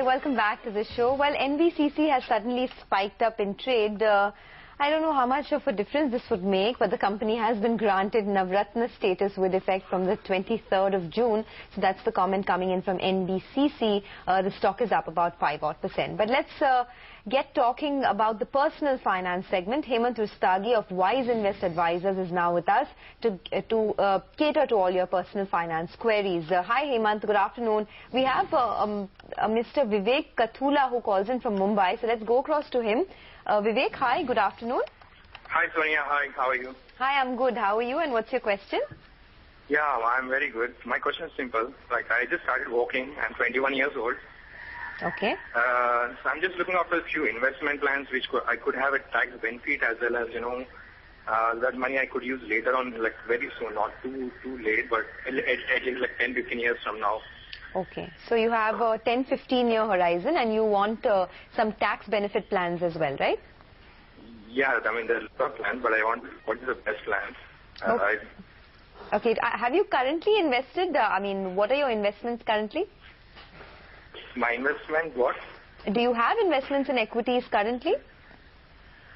Hi, welcome back to the show. Well, NBCC has suddenly spiked up in trade. I don't know how much of a difference this would make, but the company has been granted Navratna status with effect from the 23rd of June. So that's the comment coming in from NBCC. The stock is up about 5%. But let's get talking about the personal finance segment. Hemant Rustagi of Wiseinvest Advisors is now with us to cater to all your personal finance queries. Hi Hemant, good afternoon. We have Mr. Vivek Kathula who calls in from Mumbai. So let's go across to him. Vivek, hi, good afternoon. Hi Sonia, hi, how are you? Hi, I'm good. How are you and what's your question? Yeah, I'm very good. My question is simple. Like, I just started working. I'm 21 years old. Okay. So I'm just looking after a few investment plans which I could have a tax benefit, as well as, that money I could use later on, like very soon, not too late, but at least like 10-15 years from now. Okay. So you have a 10-15 year horizon and you want some tax benefit plans as well, right? Yeah, I mean, there's a lot of plans, but I want what is the best plan. Okay. Have you currently invested? What are your investments currently? My investment, what? Do you have investments in equities currently?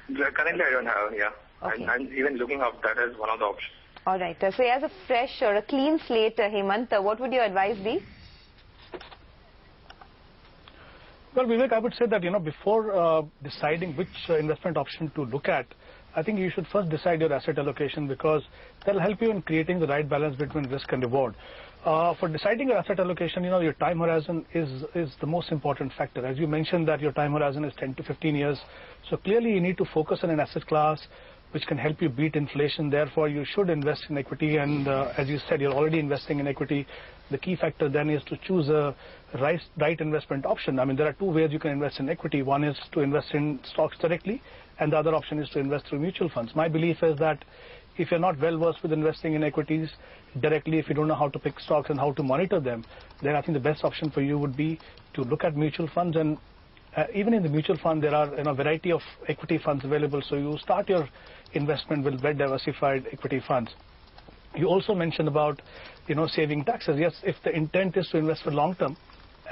Currently, I don't have, yeah. Okay. I'm even looking up that as one of the options. All right. So as a fresh or a clean slate, Hemant, what would your advice be? Well, Vivek, I would say that, before deciding which investment option to look at, I think you should first decide your asset allocation, because that will help you in creating the right balance between risk and reward. For deciding your asset allocation, your time horizon is the most important factor. As you mentioned that your time horizon is 10 to 15 years. So clearly you need to focus on an asset class which can help you beat inflation. Therefore, you should invest in equity. And as you said, you're already investing in equity. The key factor then is to choose a right investment option. I mean, there are two ways you can invest in equity. One is to invest in stocks directly, and the other option is to invest through mutual funds. My belief is that if you're not well versed with investing in equities directly, if you don't know how to pick stocks and how to monitor them, then I think the best option for you would be to look at mutual funds. And even in the mutual fund, there are a variety of equity funds available. So you start your investment with well diversified equity funds. You also mentioned about saving taxes. Yes, if the intent is to invest for long term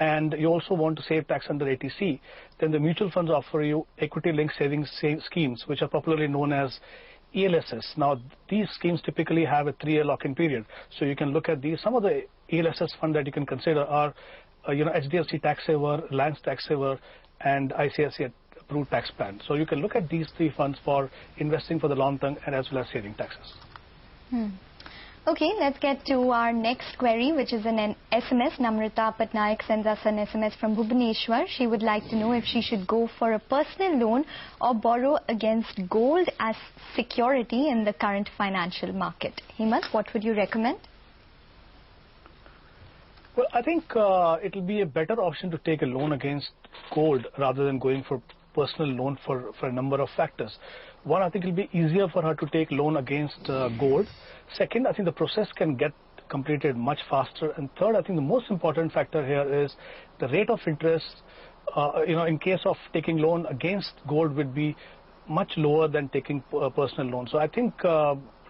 and you also want to save tax under ATC, then the mutual funds offer you equity linked savings schemes, which are popularly known as ELSS. Now, these schemes typically have a 3-year lock-in period. So you can look at these. Some of the ELSS funds that you can consider are HDFC Tax Saver, Reliance Tax Saver, and ICICI Approved Tax Plan. So you can look at these three funds for investing for the long term and as well as saving taxes. Okay, let's get to our next query, which is an SMS. Namrata Patnaik sends us an SMS from Bhubaneswar. She would like to know if she should go for a personal loan or borrow against gold as security in the current financial market. Hemant, what would you recommend? Well, I think it will be a better option to take a loan against gold rather than going for personal loan for a number of factors. One, I think it will be easier for her to take loan against gold. Second, I think the process can get completed much faster. And third, I think the most important factor here is the rate of interest, in case of taking loan against gold would be much lower than taking a personal loan. So I think,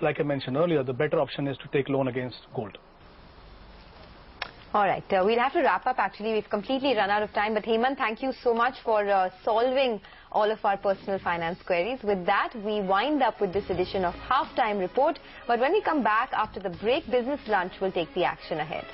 like I mentioned earlier, the better option is to take loan against gold. All right. We'll have to wrap up, actually. We've completely run out of time. But Hemant, thank you so much for solving all of our personal finance queries. With that, we wind up with this edition of Halftime Report. But when we come back after the break, Business Lunch will take the action ahead.